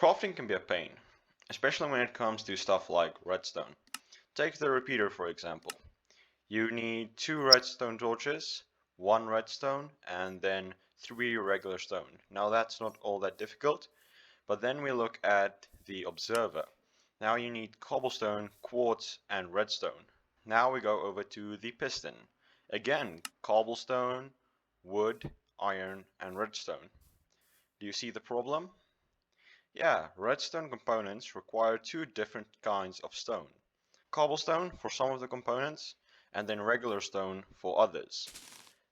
Crafting can be a pain, especially when it comes to stuff like redstone. Take the repeater for example. You need 2 redstone torches, 1 redstone, and then 3 regular stone. Now that's not all that difficult, but then we look at the observer. Now you need cobblestone, quartz, and redstone. Now we go over to the piston. Again, cobblestone, wood, iron, and redstone. Do you see the problem? Yeah, redstone components require 2 different kinds of stone. Cobblestone for some of the components, and then regular stone for others.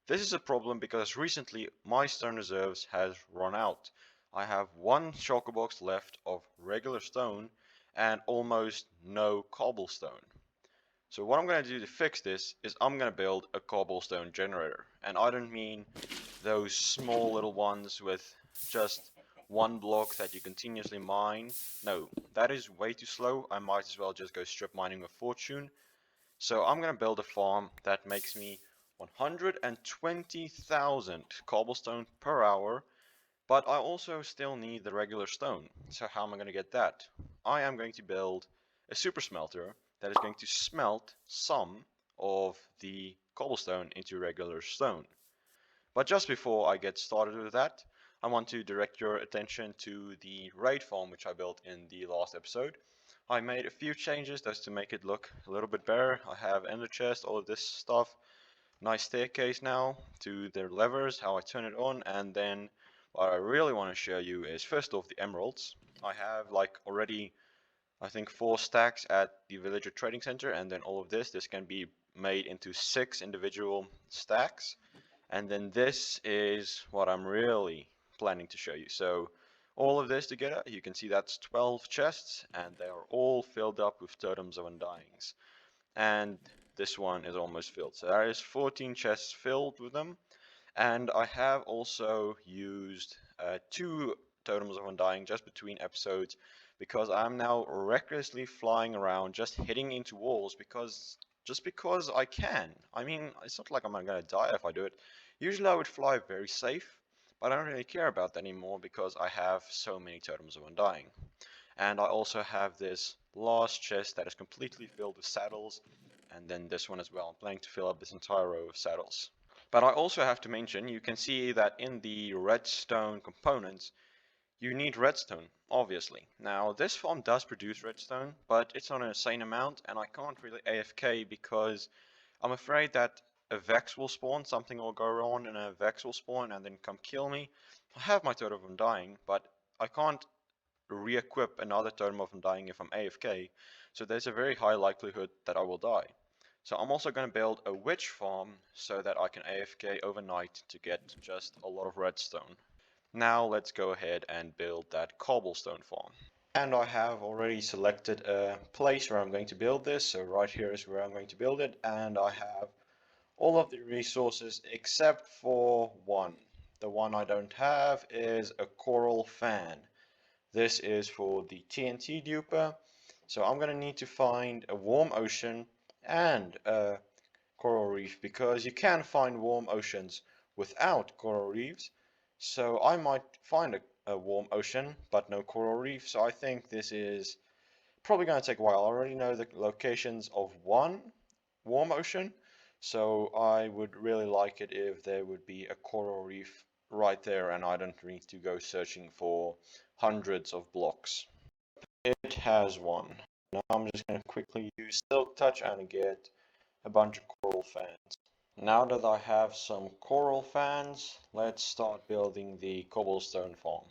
This is a problem because recently my stone reserves has run out. I have 1 shulker box left of regular stone and almost no cobblestone. So what I'm going to do to fix this is I'm going to build a cobblestone generator. And I don't mean those small little ones with just 1 block that you continuously mine. No, that is way too slow. I might as well just go strip mining with fortune. So I'm going to build a farm that makes me 120,000 cobblestone per hour, but I also still need the regular stone. So how am I going to get that? I am going to build a super smelter that is going to smelt some of the cobblestone into regular stone. But just before I get started with that, I want to direct your attention to the raid farm which I built in the last episode. I made a few changes just to make it look a little bit better. I have ender chest, all of this stuff. Nice staircase now to the levers, how I turn it on, and then what I really want to show you is first off the emeralds. I have like already I think 4 stacks at the villager trading center, and then all of this can be made into 6 individual stacks. And then this is what I'm really planning to show you. So all of this together, you can see that's 12 chests, and they are all filled up with totems of undyings. And this one is almost filled. So there is 14 chests filled with them. And I have also used 2 totems of undying just between episodes, because I'm now recklessly flying around just hitting into walls because I can. I mean, it's not like I'm gonna die if I do it. Usually I would fly very safe, but I don't really care about that anymore because I have so many totems of undying. And I also have this last chest that is completely filled with saddles, and then this one as well. I'm planning to fill up this entire row of saddles. But I also have to mention, you can see that in the redstone components, you need redstone, obviously. Now, this farm does produce redstone, but it's not an insane amount, and I can't really AFK because I'm afraid that a Vex will spawn, something will go wrong, and a Vex will spawn and then come kill me. I have my Totem of Undying, but I can't re-equip another Totem of Undying if I'm AFK, so there's a very high likelihood that I will die. So I'm also going to build a witch farm so that I can AFK overnight to get just a lot of redstone. Now let's go ahead and build that cobblestone farm. And I have already selected a place where I'm going to build this, so right here is where I'm going to build it, and I have all of the resources except for one. The one I don't have is a coral fan. This is for the TNT duper, so I'm going to need to find a warm ocean and a coral reef, because you can find warm oceans without coral reefs. So I might find a warm ocean, but no coral reef. So I think this is probably going to take a while. I already know the locations of one warm ocean. So I would really like it if there would be a coral reef right there, and I don't need to go searching for hundreds of blocks. It has one. Now I'm just going to quickly use Silk Touch and get a bunch of coral fans. Now that I have some coral fans, let's start building the cobblestone farm.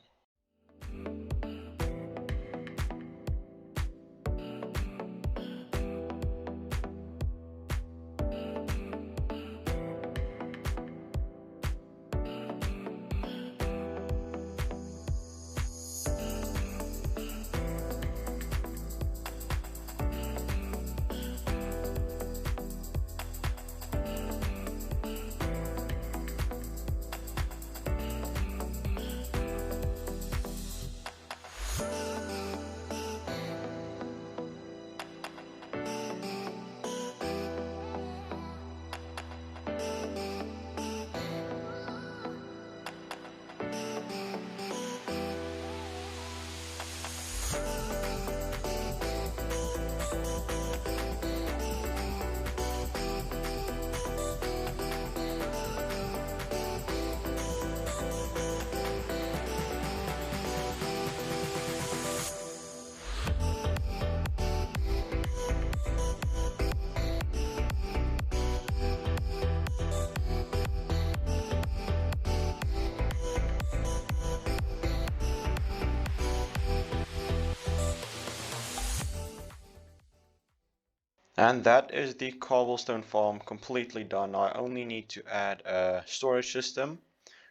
And that is the cobblestone farm completely done. I only need to add a storage system,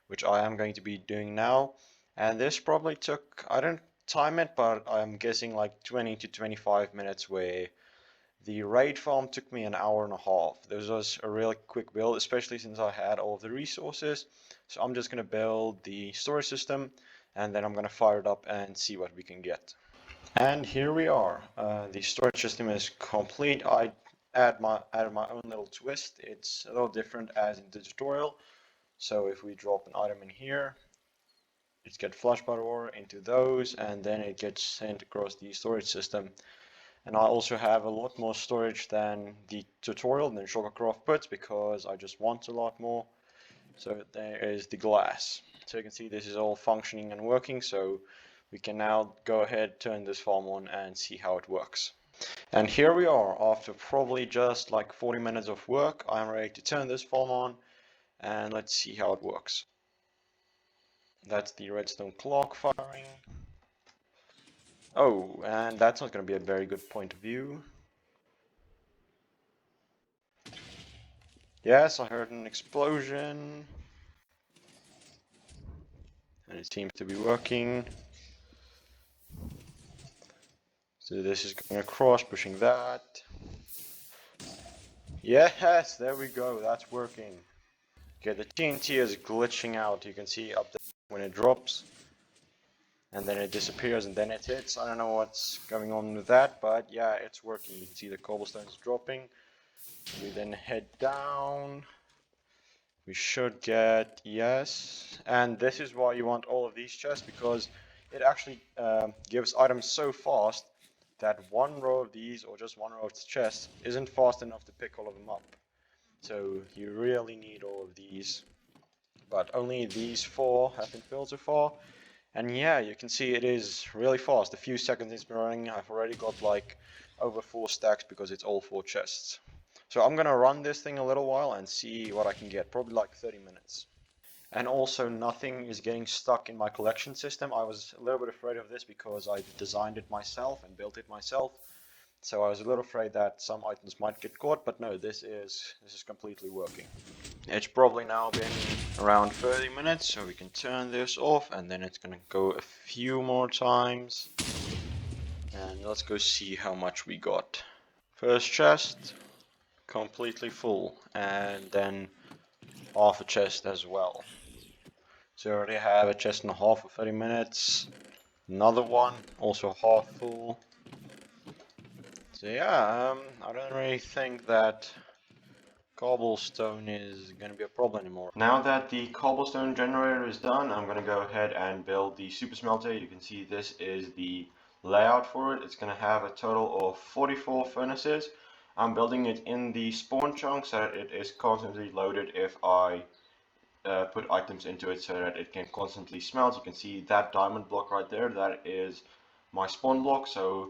which I am going to be doing now. And this probably took, I don't time it, but I'm guessing like 20 to 25 minutes, where the raid farm took me an hour and a half. This was a really quick build, especially since I had all of the resources. So I'm just going to build the storage system, and then I'm going to fire it up and see what we can get. And here we are. The storage system is complete. I added my own little twist. It's a little different as in the tutorial. So if we drop an item in here, it gets flushed by the water into those, and then it gets sent across the storage system. And I also have a lot more storage than the tutorial, than Shulkercraft puts, because I just want a lot more. So there is the glass. So you can see this is all functioning and working, so we can now go ahead, turn this farm on and see how it works. And here we are, after probably just like 40 minutes of work, I'm ready to turn this farm on, and let's see how it works. That's the redstone clock firing. Oh, and that's not going to be a very good point of view. Yes, I heard an explosion. And it seems to be working. So this is going across, pushing that. Yes, there we go, that's working. Okay, the TNT is glitching out. You can see up there when it drops. And then it disappears and then it hits. I don't know what's going on with that, but yeah, it's working. You can see the cobblestone is dropping. We then head down. We should get, yes. And this is why you want all of these chests, because it actually gives items so fast that one row of these, or just one row of chests, isn't fast enough to pick all of them up. So you really need all of these. But only these 4 have been filled so far. And yeah, you can see it is really fast. A few seconds it's been running, I've already got like over 4 stacks because it's all 4 chests. So I'm gonna run this thing a little while and see what I can get, probably like 30 minutes. And also nothing is getting stuck in my collection system. I was a little bit afraid of this because I designed it myself and built it myself. So I was a little afraid that some items might get caught, but no, this is completely working. It's probably now been around 30 minutes, so we can turn this off, and then it's gonna go a few more times. And let's go see how much we got. First chest, completely full, and then half a chest as well. So I already have a chest and a half for 30 minutes. Another one, also half full. So yeah, I don't really think that cobblestone is going to be a problem anymore. Now that the cobblestone generator is done, I'm going to go ahead and build the super smelter. You can see this is the layout for it. It's going to have a total of 44 furnaces. I'm building it in the spawn chunk so that it is constantly loaded if I put items into it, so that it can constantly smelt. You can see that diamond block right there, that is my spawn block. So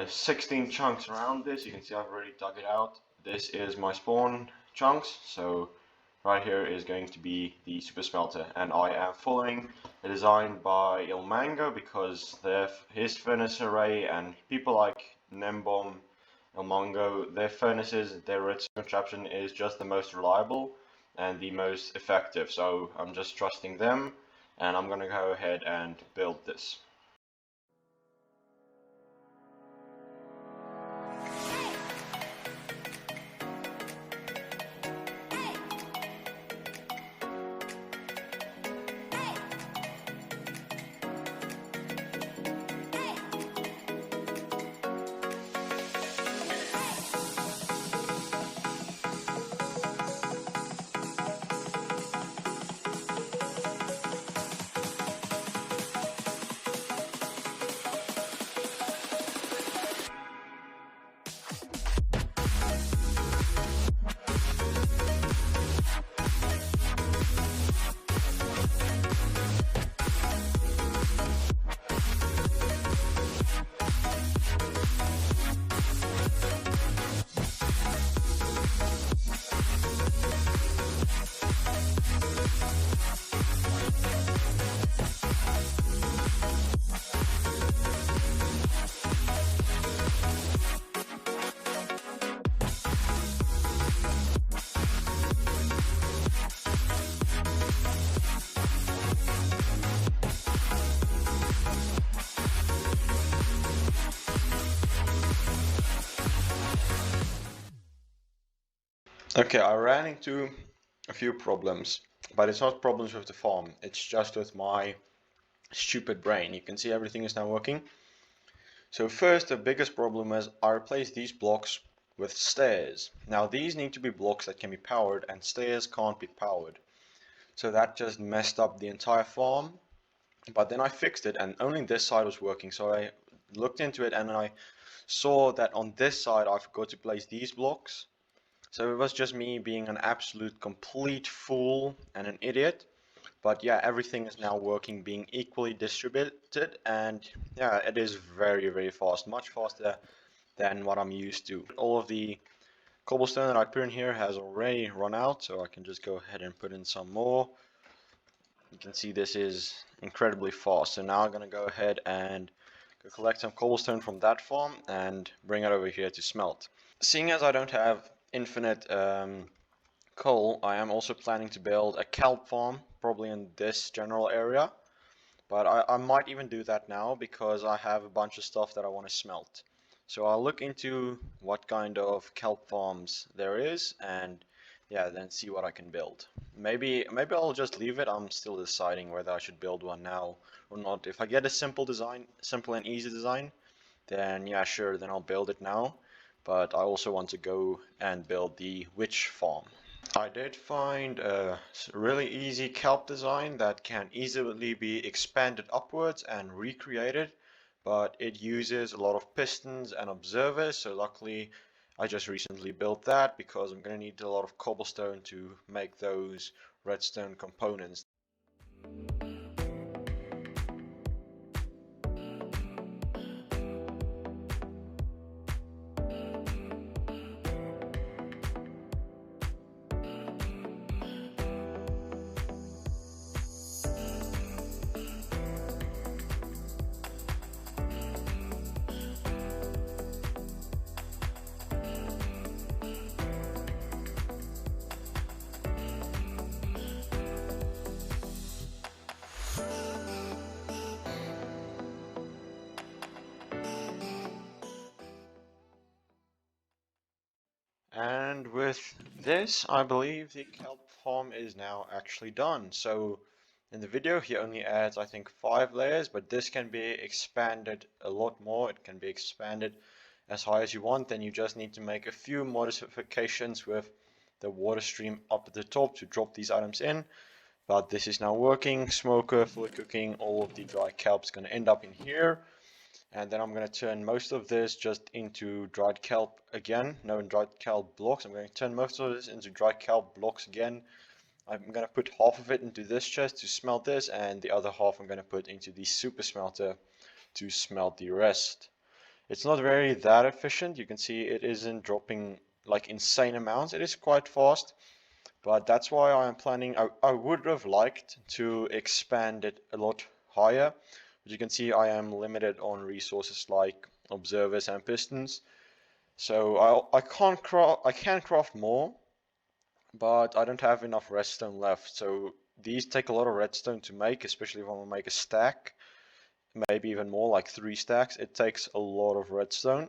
16 chunks around this. You can see I've already dug it out. This is my spawn chunks, so right here is going to be the super smelter, and I am following the design by Ilmango because his furnace array and people like Nembom, Ilmango, their furnaces, their redstone contraption is just the most reliable and the most effective, so I'm just trusting them, and I'm gonna go ahead and build this. Okay, I ran into a few problems, but it's not problems with the farm, it's just with my stupid brain. You can see everything is now working. So first, the biggest problem is I replaced these blocks with stairs. Now these need to be blocks that can be powered, and stairs can't be powered. So that just messed up the entire farm. But then I fixed it, and only this side was working. So I looked into it and I saw that on this side I forgot to place these blocks. So it was just me being an absolute complete fool and an idiot. But yeah, everything is now working, being equally distributed, and yeah, it is very, very fast, much faster than what I'm used to. All of the cobblestone that I put in here has already run out, so I can just go ahead and put in some more. You can see this is incredibly fast. So now I'm gonna go ahead and go collect some cobblestone from that farm and bring it over here to smelt. Seeing as I don't have infinite coal, I am also planning to build a kelp farm, probably in this general area. But I might even do that now because I have a bunch of stuff that I want to smelt. So I'll look into what kind of kelp farms there is, and yeah, then see what I can build. Maybe I'll just leave it. I'm still deciding whether I should build one now or not. If I get a simple design, simple and easy design, then yeah, sure, then I'll build it now. But I also want to go and build the witch farm. I did find a really easy kelp design that can easily be expanded upwards and recreated, but it uses a lot of pistons and observers, so luckily I just recently built that because I'm going to need a lot of cobblestone to make those redstone components. And with this, I believe the kelp farm is now actually done. So in the video, he only adds, I think, 5 layers, but this can be expanded a lot more. It can be expanded as high as you want. Then you just need to make a few modifications with the water stream up at the top to drop these items in. But this is now working. Smoker, fully cooking, all of the dry kelp is going to end up in here. And then I'm going to turn most of this just into dried kelp again. No, in dried kelp blocks. I'm going to turn most of this into dried kelp blocks again. I'm going to put half of it into this chest to smelt this, and the other half I'm going to put into the super smelter to smelt the rest. It's not very that efficient. You can see it isn't dropping like insane amounts. It is quite fast, but that's why I'm planning. I would have liked to expand it a lot higher. As you can see, I am limited on resources like observers and pistons. So I can craft more, but I don't have enough redstone left. So these take a lot of redstone to make, especially if I want to make a stack, maybe even more, like 3 stacks. It takes a lot of redstone,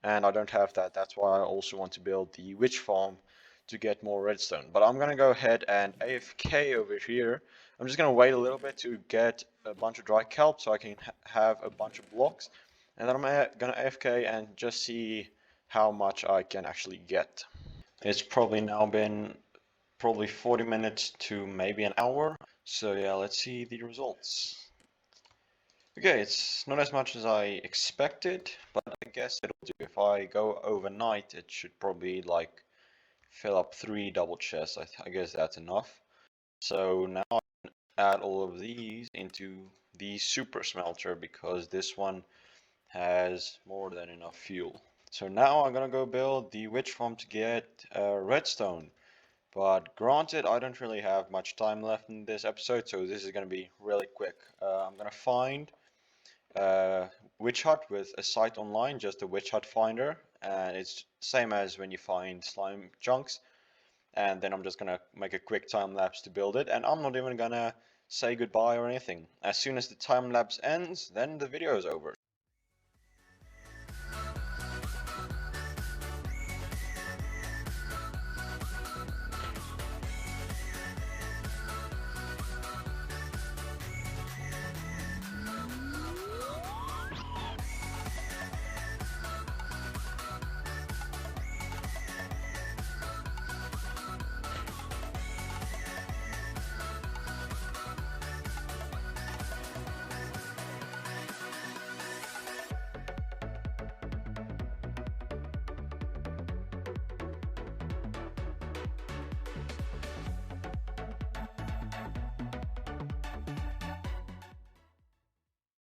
and I don't have that. That's why I also want to build the witch farm to get more redstone. But I'm gonna go ahead and AFK over here. I'm just gonna wait a little bit to get a bunch of dry kelp so I can have a bunch of blocks, and then I'm gonna AFK and just see how much I can actually get. It's probably now been probably 40 minutes to maybe an hour. So yeah, let's see the results. Okay, it's not as much as I expected, but I guess it'll do. If I go overnight, it should probably like fill up 3 double chests. I guess that's enough. So now I can add all of these into the super smelter because this one has more than enough fuel. So now I'm gonna go build the witch farm to get redstone. But granted, I don't really have much time left in this episode, so this is gonna be really quick. I'm gonna find witch hut with a site online, just a witch hut finder, and it's same as when you find slime chunks. And then I'm just gonna make a quick time lapse to build it, and I'm not even gonna say goodbye or anything. As soon as the time lapse ends, then the video is over.